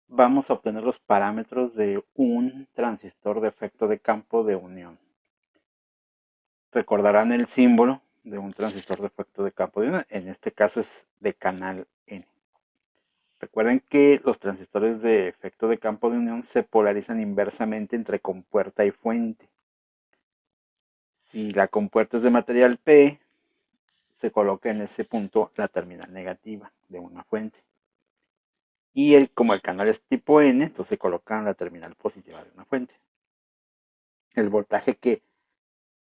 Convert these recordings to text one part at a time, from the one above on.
vamos a obtener los parámetros de un transistor de efecto de campo de unión. Recordarán el símbolo de un transistor de efecto de campo de unión, en este caso es de canal N. Recuerden que los transistores de efecto de campo de unión se polarizan inversamente entre compuerta y fuente. Si la compuerta es de material P, se coloca en ese punto la terminal negativa de una fuente. Y como el canal es tipo N, entonces se coloca en la terminal positiva de una fuente. El voltaje que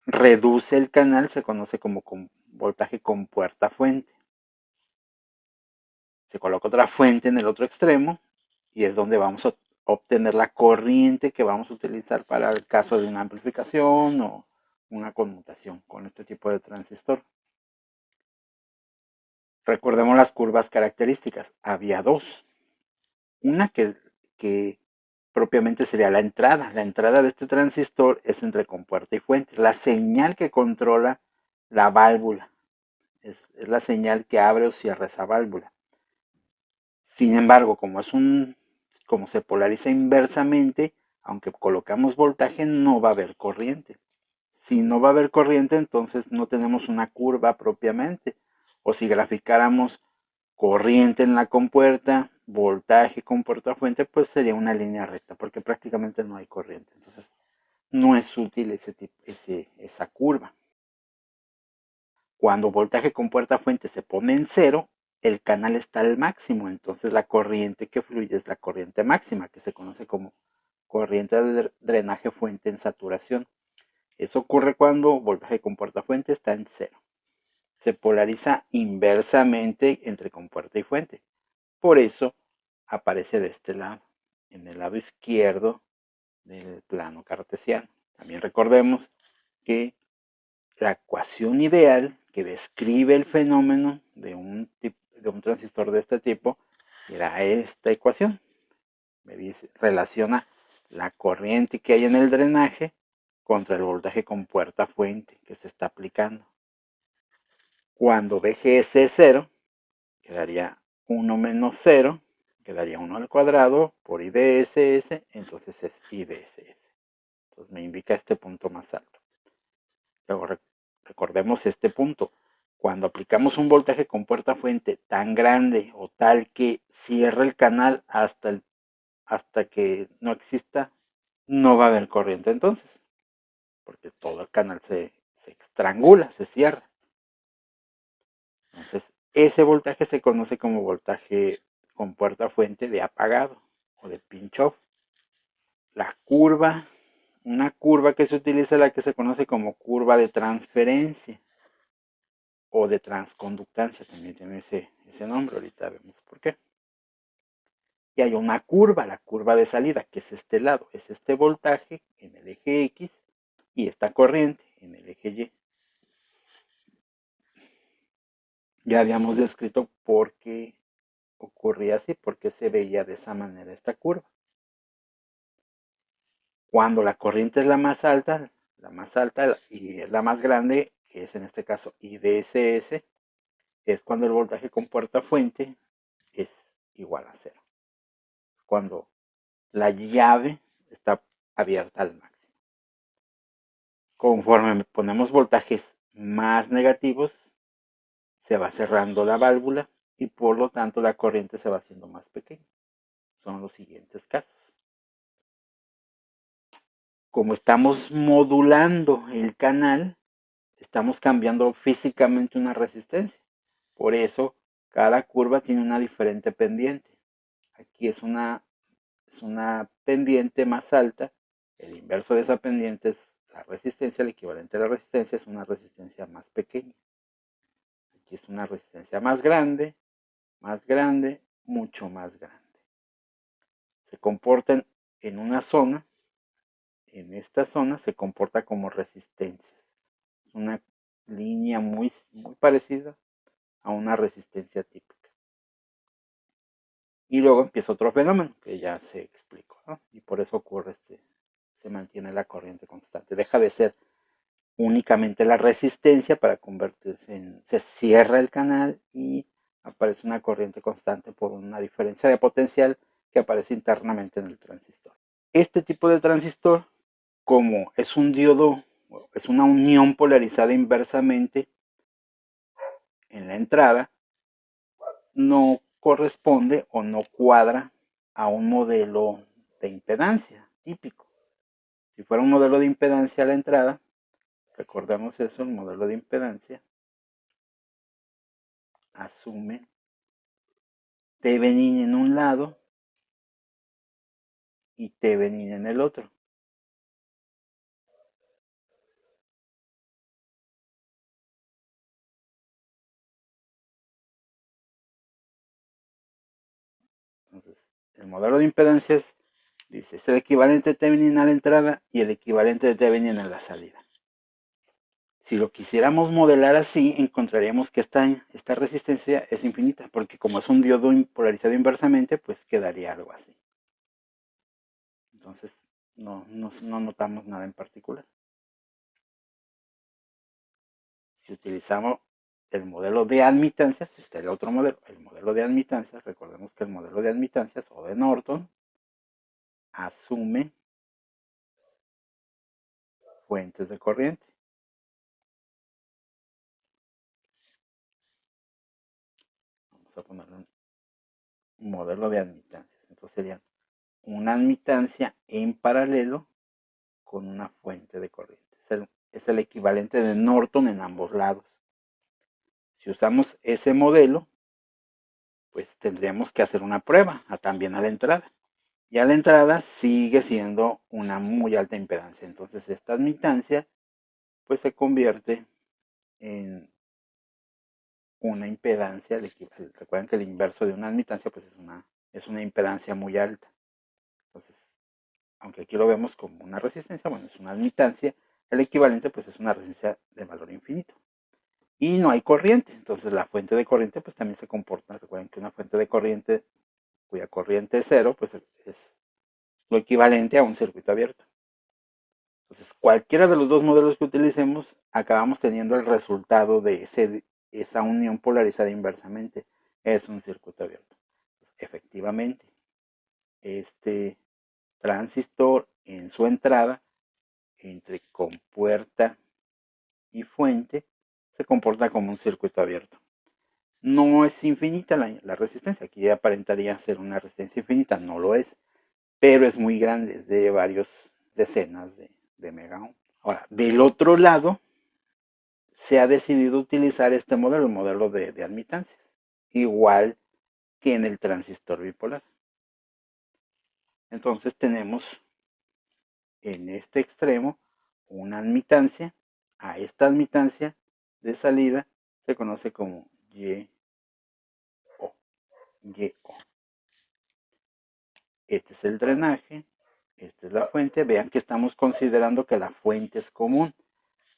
reduce el canal se conoce como voltaje compuerta fuente. Se coloca otra fuente en el otro extremo y es donde vamos a obtener la corriente que vamos a utilizar para el caso de una amplificación o una conmutación con este tipo de transistor. Recordemos las curvas características. Había dos. Una que propiamente sería la entrada. La entrada de este transistor es entre compuerta y fuente. La señal que controla la válvula. Es la señal que abre o cierra esa válvula. Sin embargo, como se polariza inversamente, aunque colocamos voltaje, no va a haber corriente. Si no va a haber corriente, entonces no tenemos una curva propiamente. O si graficáramos corriente en la compuerta, voltaje compuerta fuente, pues sería una línea recta, porque prácticamente no hay corriente. Entonces, no es útil esa curva. Cuando voltaje compuerta fuente se pone en cero, el canal está al máximo, entonces la corriente que fluye es la corriente máxima, que se conoce como corriente de drenaje fuente en saturación. Eso ocurre cuando voltaje compuerta fuente está en cero. Se polariza inversamente entre compuerta y fuente. Por eso aparece de este lado, en el lado izquierdo del plano cartesiano. También recordemos que la ecuación ideal que describe el fenómeno de un transistor de este tipo era esta ecuación. Me dice, relaciona la corriente que hay en el drenaje contra el voltaje compuerta fuente que se está aplicando. Cuando VGS es 0, quedaría 1 menos 0, quedaría 1 al cuadrado por IDSS, entonces es IDSS. Entonces me indica este punto más alto. Luego recordemos este punto. Cuando aplicamos un voltaje compuerta fuente tan grande o tal que cierra el canal hasta que no exista, no va a haber corriente entonces, porque todo el canal se estrangula, se cierra. Entonces, ese voltaje se conoce como voltaje compuerta fuente de apagado o de pinch off. La curva, una curva que se utiliza, la que se conoce como curva de transferencia o de transconductancia, también tiene ese nombre, ahorita vemos por qué. Y hay una curva, la curva de salida, que es este lado, es este voltaje en el eje X y esta corriente en el eje Y. Ya habíamos descrito por qué ocurría así, por qué se veía de esa manera esta curva. Cuando la corriente es la más alta y es la más grande, que es en este caso IDSS, es cuando el voltaje compuerta fuente es igual a cero. Cuando la llave está abierta al máximo. Conforme ponemos voltajes más negativos, se va cerrando la válvula y por lo tanto la corriente se va haciendo más pequeña. Son los siguientes casos. Como estamos modulando el canal, estamos cambiando físicamente una resistencia. Por eso, cada curva tiene una diferente pendiente. Aquí es una pendiente más alta. El inverso de esa pendiente es la resistencia. El equivalente a la resistencia es una resistencia más pequeña. Aquí es una resistencia más grande, mucho más grande. Se comportan en una zona. En esta zona se comporta como resistencias. Es una línea muy parecida a una resistencia típica. Y luego empieza otro fenómeno que ya se explicó, ¿no? Y por eso ocurre se mantiene la corriente constante. Deja de ser únicamente la resistencia para convertirse se cierra el canal y aparece una corriente constante por una diferencia de potencial que aparece internamente en el transistor. Este tipo de transistor, como es un diodo, es una unión polarizada inversamente en la entrada, no corresponde o no cuadra a un modelo de impedancia típico. Si fuera un modelo de impedancia a la entrada, recordemos eso, el modelo de impedancia asume Thevenin en un lado y Thevenin en el otro. Entonces, el modelo de impedancia dice, es el equivalente de Thevenin a la entrada y el equivalente de Thevenin a la salida. Si lo quisiéramos modelar así, encontraríamos que esta resistencia es infinita, porque como es un diodo polarizado inversamente, pues quedaría algo así. Entonces, no notamos nada en particular. Si utilizamos el modelo de admitancias, está el otro modelo, el modelo de admitancias. Recordemos que el modelo de admitancias o de Norton asume fuentes de corriente. Vamos a ponerle un modelo de admitancias. Entonces sería una admitancia en paralelo con una fuente de corriente. Es el equivalente de Norton en ambos lados. Si usamos ese modelo, pues tendríamos que hacer una prueba también a la entrada. Y a la entrada sigue siendo una muy alta impedancia. Entonces esta admitancia pues se convierte en una impedancia. Recuerden que el inverso de una admitancia pues es una impedancia muy alta. Entonces, aunque aquí lo vemos como una resistencia, bueno, es una admitancia. El equivalente pues es una resistencia de valor infinito. Y no hay corriente. Entonces la fuente de corriente pues también se comporta. Recuerden que una fuente de corriente cuya corriente es cero pues es lo equivalente a un circuito abierto. Entonces cualquiera de los dos modelos que utilicemos acabamos teniendo el resultado de esa unión polarizada inversamente. Es un circuito abierto. Entonces, efectivamente, este transistor en su entrada entre compuerta y fuente se comporta como un circuito abierto. No es infinita la resistencia, aquí aparentaría ser una resistencia infinita, no lo es, pero es muy grande, es de varios decenas de megaohm. Ahora, del otro lado, se ha decidido utilizar este modelo, el modelo de admitancias, igual que en el transistor bipolar. Entonces tenemos en este extremo una admitancia. A esta admitancia de salida se conoce como YO. Este es el drenaje, esta es la fuente. Vean que estamos considerando que la fuente es común.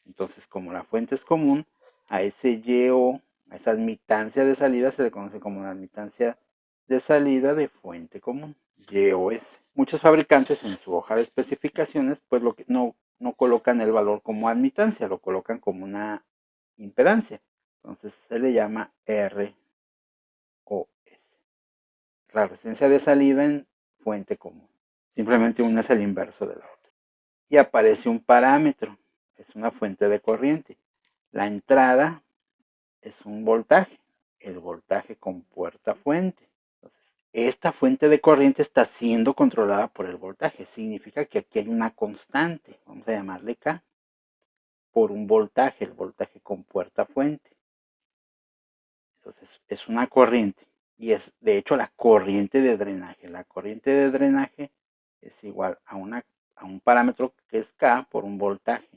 Entonces, como la fuente es común, a ese YO, a esa admitancia de salida se le conoce como una admitancia de salida de fuente común, YOS. Muchos fabricantes en su hoja de especificaciones, pues no colocan el valor como admitancia, lo colocan como una impedancia. Entonces se le llama ROS. La resistencia de salida en fuente común. Simplemente una es el inverso de la otra. Y aparece un parámetro, es una fuente de corriente. La entrada es un voltaje, el voltaje con puerta fuente. Entonces, esta fuente de corriente está siendo controlada por el voltaje. Significa que aquí hay una constante, vamos a llamarle K, por un voltaje, el voltaje con puerta fuente. Entonces, es una corriente y es de hecho la corriente de drenaje. La corriente de drenaje es igual a un parámetro que es K por un voltaje.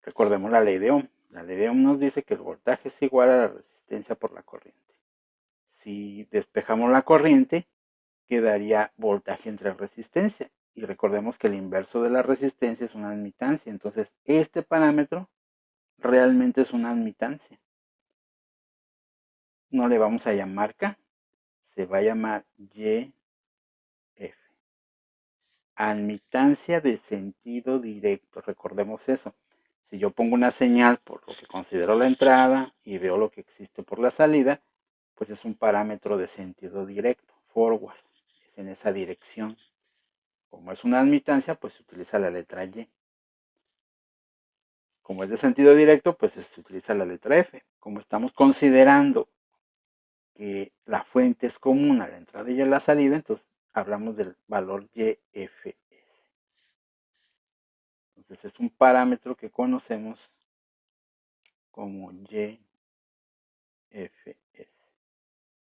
Recordemos la ley de Ohm. La ley de Ohm nos dice que el voltaje es igual a la resistencia por la corriente. Si despejamos la corriente, quedaría voltaje entre resistencia. Y recordemos que el inverso de la resistencia es una admitancia. Entonces, este parámetro realmente es una admitancia. No le vamos a llamar K, se va a llamar YF. Admitancia de sentido directo. Recordemos eso. Si yo pongo una señal por lo que considero la entrada y veo lo que existe por la salida, pues es un parámetro de sentido directo. esa dirección. Como es una admitancia, pues se utiliza la letra Y. Como es de sentido directo, pues se utiliza la letra F. Como estamos considerando que la fuente es común a la entrada y a la salida, entonces hablamos del valor YFS. Entonces es un parámetro que conocemos como YFS,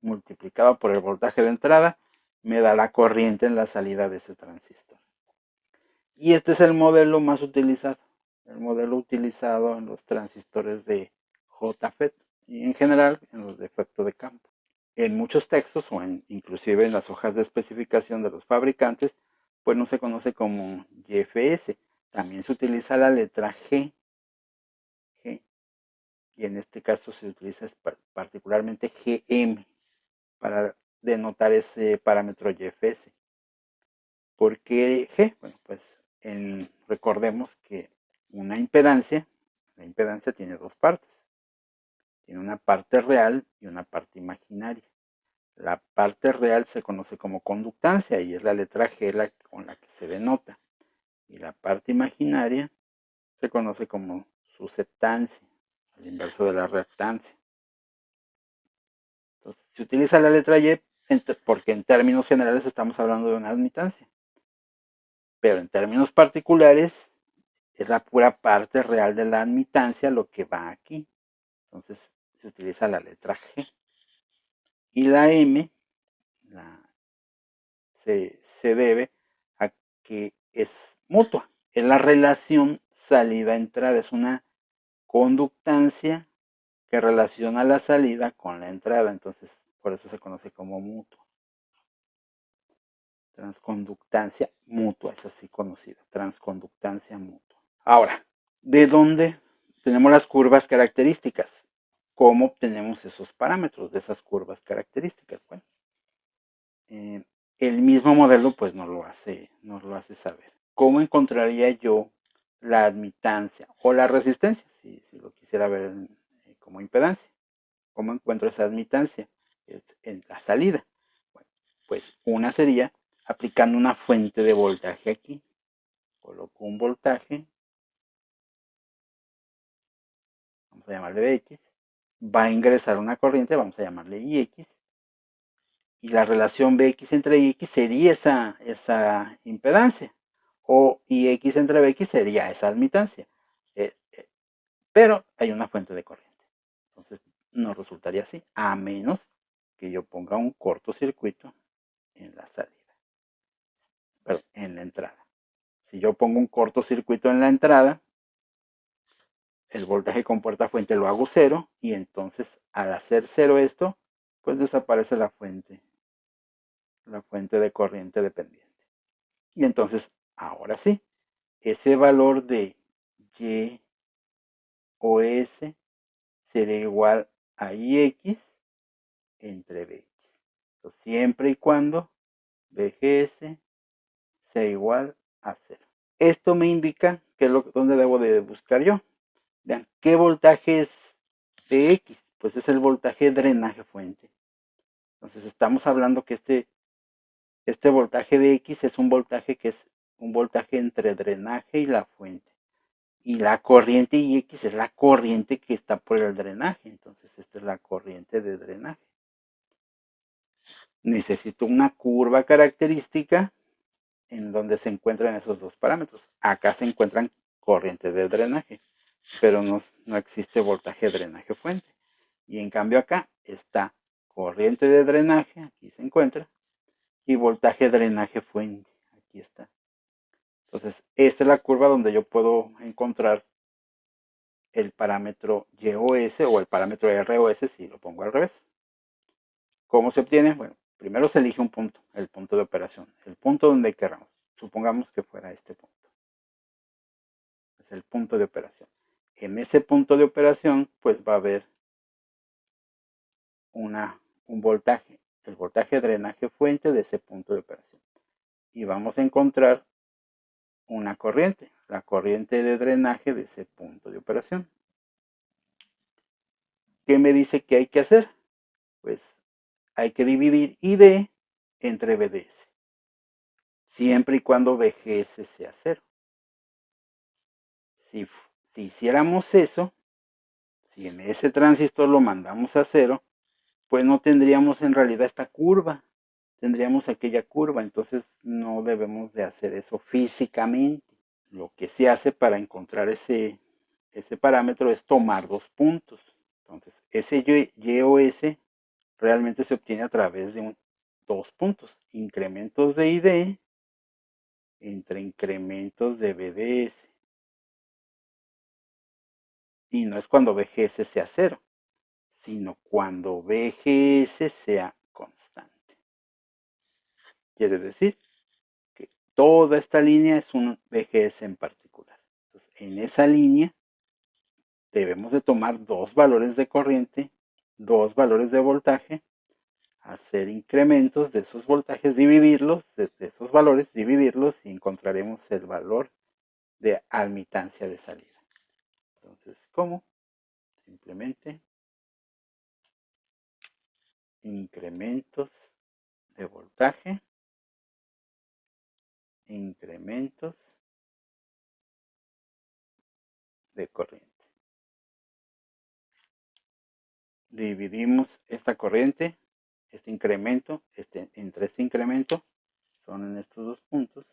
multiplicado por el voltaje de entrada, me da la corriente en la salida de ese transistor. Y este es el modelo más utilizado, el modelo utilizado en los transistores de JFET y en general en los de efecto de campo. En muchos textos o inclusive en las hojas de especificación de los fabricantes, pues no se conoce como YFS. También se utiliza la letra G, y en este caso se utiliza particularmente GM para denotar ese parámetro YFS. ¿Por qué G? Bueno, pues recordemos que la impedancia tiene dos partes. Tiene una parte real y una parte imaginaria. La parte real se conoce como conductancia y es la letra G con la que se denota. Y la parte imaginaria se conoce como susceptancia, el inverso de la reactancia. Entonces, se utiliza la letra Y porque en términos generales estamos hablando de una admitancia. Pero en términos particulares es la pura parte real de la admitancia lo que va aquí. Entonces se utiliza la letra G. Y la M se debe a que es mutua. Es la relación salida-entrada. Es una conductancia que relaciona la salida con la entrada. Entonces por eso se conoce como mutua. Transconductancia mutua, es así conocida. Transconductancia mutua. Ahora, ¿de dónde tenemos las curvas características? ¿Cómo obtenemos esos parámetros de esas curvas características? Bueno, el mismo modelo pues nos lo hace saber. ¿Cómo encontraría yo la admitancia o la resistencia? Si lo quisiera ver como impedancia. ¿Cómo encuentro esa admitancia? Es en la salida. Bueno, pues una sería aplicando una fuente de voltaje aquí. Coloco un voltaje, vamos a llamarle Vx, va a ingresar una corriente, vamos a llamarle Ix, y la relación Bx entre Ix sería esa impedancia, o Ix entre Bx sería esa admitancia, pero hay una fuente de corriente, entonces no resultaría así, a menos que yo ponga un cortocircuito en la salida, perdón, en la entrada. Si yo pongo un cortocircuito en la entrada, el voltaje con puerta fuente lo hago cero y entonces al hacer cero esto, pues desaparece la fuente de corriente dependiente. Y entonces, ahora sí, ese valor de Y o S será igual a IX entre Bx. Entonces, siempre y cuando Bgs sea igual a cero. Esto me indica que es donde debo de buscar yo. Vean, ¿qué voltaje es Bx? Pues es el voltaje drenaje fuente. Entonces estamos hablando que este voltaje Bx es un voltaje que es un voltaje entre drenaje y la fuente. Y la corriente Ix es la corriente que está por el drenaje. Entonces esta es la corriente de drenaje. Necesito una curva característica en donde se encuentran esos dos parámetros. Acá se encuentran corriente de drenaje, pero no existe voltaje drenaje fuente. Y en cambio acá está corriente de drenaje, aquí se encuentra, y voltaje drenaje fuente, aquí está. Entonces, esta es la curva donde yo puedo encontrar el parámetro YOS o el parámetro ROS si lo pongo al revés. ¿Cómo se obtiene? Bueno, primero se elige un punto, el punto de operación, el punto donde queramos. Supongamos que fuera este punto. Es el punto de operación. En ese punto de operación, pues va a haber un voltaje, el voltaje de drenaje fuente de ese punto de operación. Y vamos a encontrar una corriente, la corriente de drenaje de ese punto de operación. ¿Qué me dice que hay que hacer? Pues hay que dividir ID entre BDS. siempre y cuando VGS sea 0. Si hiciéramos eso, si en ese transistor lo mandamos a 0, pues no tendríamos en realidad esta curva, tendríamos aquella curva, entonces no debemos de hacer eso físicamente. Lo que se hace para encontrar ese parámetro es tomar dos puntos. Entonces, ese Y o S realmente se obtiene a través de dos puntos, incrementos de ID entre incrementos de BDS. Y no es cuando VGS sea 0, sino cuando VGS sea constante. Quiere decir que toda esta línea es un VGS en particular. Entonces, en esa línea debemos de tomar dos valores de corriente, dos valores de voltaje, hacer incrementos de esos voltajes, dividirlos, de esos valores, dividirlos y encontraremos el valor de admitancia de salida. Entonces, ¿cómo? Simplemente incrementos de voltaje, incrementos de corriente. Dividimos esta corriente, este incremento, entre este incremento, son en estos dos puntos,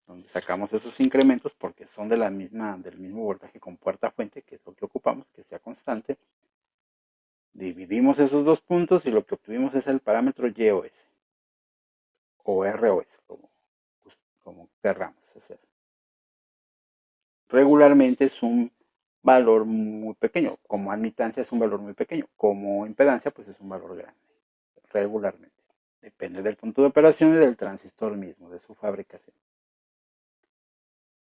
donde sacamos esos incrementos porque son del mismo voltaje con puerta fuente, que es lo que ocupamos, que sea constante. Dividimos esos dos puntos y lo que obtuvimos es el parámetro Y o S, o R o S, como querramos hacer. Regularmente es un valor muy pequeño, como admitancia es un valor muy pequeño, como impedancia pues es un valor grande, regularmente. Depende del punto de operación y del transistor mismo, de su fabricación.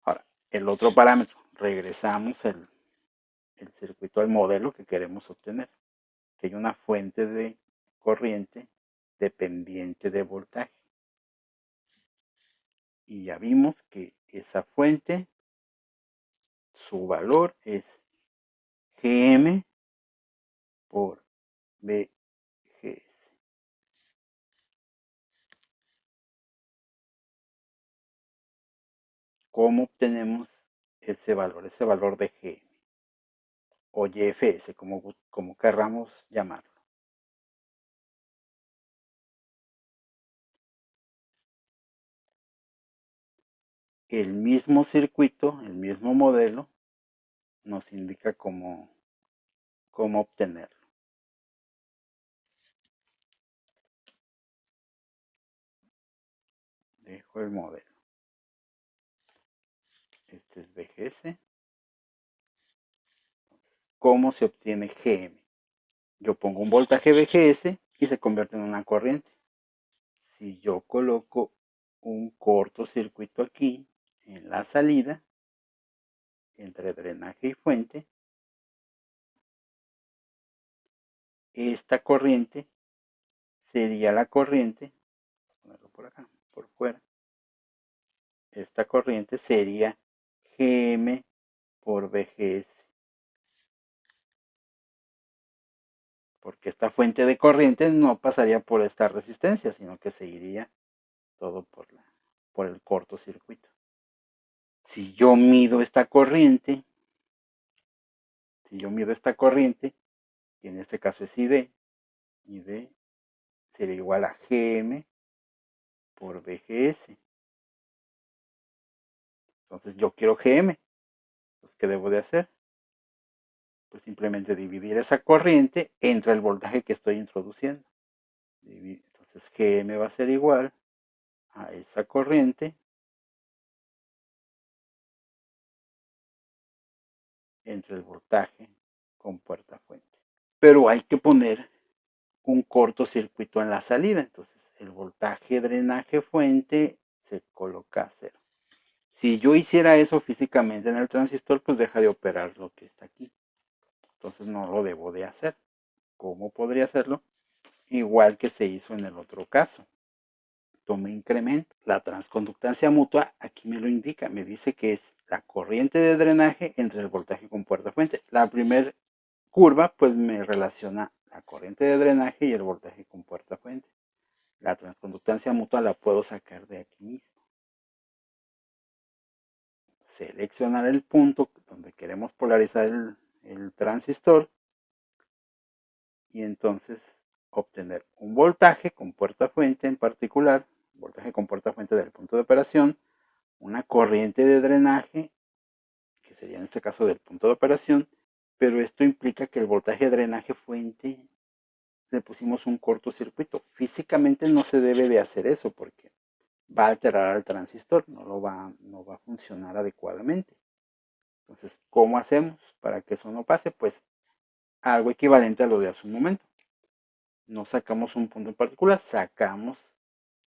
Ahora, el otro parámetro, regresamos el circuito al modelo que queremos obtener, que hay una fuente de corriente dependiente de voltaje. Y ya vimos que esa fuente, su valor es Gm por VGS. ¿Cómo obtenemos ese valor de Gm? O YFS, como querramos llamarlo. El mismo circuito, el mismo modelo, nos indica cómo obtenerlo. Dejo el modelo. Este es VGS. ¿Cómo se obtiene Gm? Yo pongo un voltaje VGS y se convierte en una corriente. Si yo coloco un cortocircuito aquí en la salida, entre drenaje y fuente, esta corriente sería la corriente, voy a ponerlo por acá, por fuera, esta corriente sería Gm por VGS. Porque esta fuente de corriente no pasaría por esta resistencia, sino que se iría todo por el cortocircuito. Si yo mido esta corriente, y en este caso es ID sería igual a Gm por VGS. Entonces yo quiero Gm. Entonces, ¿qué debo de hacer? Pues simplemente dividir esa corriente entre el voltaje que estoy introduciendo. Entonces Gm va a ser igual a esa corriente entre el voltaje con puerta fuente. Pero hay que poner un cortocircuito en la salida, entonces el voltaje drenaje fuente se coloca a 0. Si yo hiciera eso físicamente en el transistor, pues deja de operar lo que está aquí. Entonces no lo debo de hacer. ¿Cómo podría hacerlo? Igual que se hizo en el otro caso. Tome incremento. La transconductancia mutua aquí me lo indica. Me dice que es la corriente de drenaje entre el voltaje con puerta fuente. La primera curva pues me relaciona la corriente de drenaje y el voltaje con puerta fuente. La transconductancia mutua la puedo sacar de aquí mismo. Seleccionar el punto donde queremos polarizar el transistor y entonces obtener un voltaje con puerta fuente en particular, voltaje con puerta fuente del punto de operación, una corriente de drenaje, que sería en este caso del punto de operación, pero esto implica que el voltaje de drenaje fuente le pusimos un cortocircuito. Físicamente no se debe de hacer eso porque va a alterar al transistor, no va a funcionar adecuadamente. Entonces, ¿cómo hacemos para que eso no pase? Pues algo equivalente a lo de hace un momento. No sacamos un punto en particular, sacamos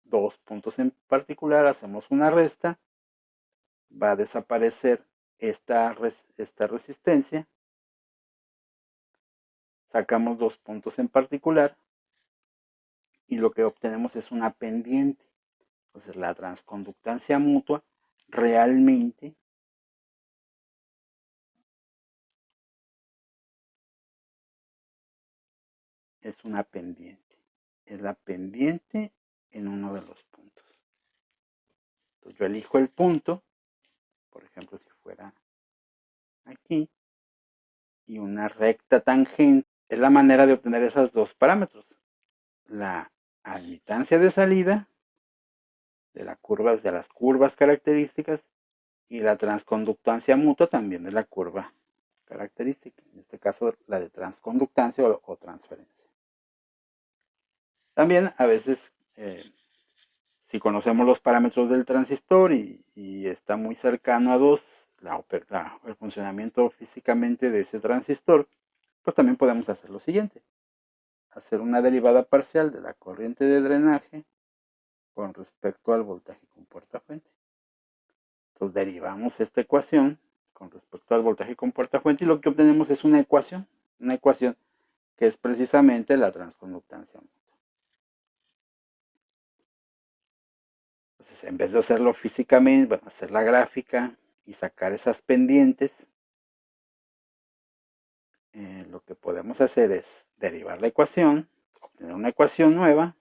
dos puntos en particular, hacemos una resta, va a desaparecer esta resistencia, sacamos dos puntos en particular y lo que obtenemos es una pendiente. Entonces la transconductancia mutua realmente es una pendiente. Es la pendiente en uno de los puntos. Entonces yo elijo el punto, por ejemplo si fuera aquí, y una recta tangente. Es la manera de obtener esos dos parámetros. La admitancia de salida de las curvas características y la transconductancia mutua también de la curva característica. En este caso la de transconductancia o transferencia. También a veces si conocemos los parámetros del transistor y está muy cercano a 2 el funcionamiento físicamente de ese transistor, pues también podemos hacer lo siguiente. Hacer una derivada parcial de la corriente de drenaje con respecto al voltaje con puerta fuente. Entonces derivamos esta ecuación con respecto al voltaje con puerta fuente y lo que obtenemos es una ecuación que es precisamente la transconductancia mutua. Entonces en vez de hacerlo físicamente, bueno, hacer la gráfica y sacar esas pendientes, lo que podemos hacer es derivar la ecuación, obtener una ecuación nueva,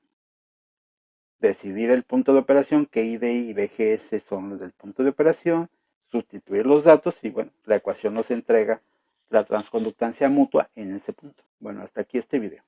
decidir el punto de operación, que ID y BGS son los del punto de operación, sustituir los datos y bueno, la ecuación nos entrega la transconductancia mutua en ese punto. Bueno, hasta aquí este video.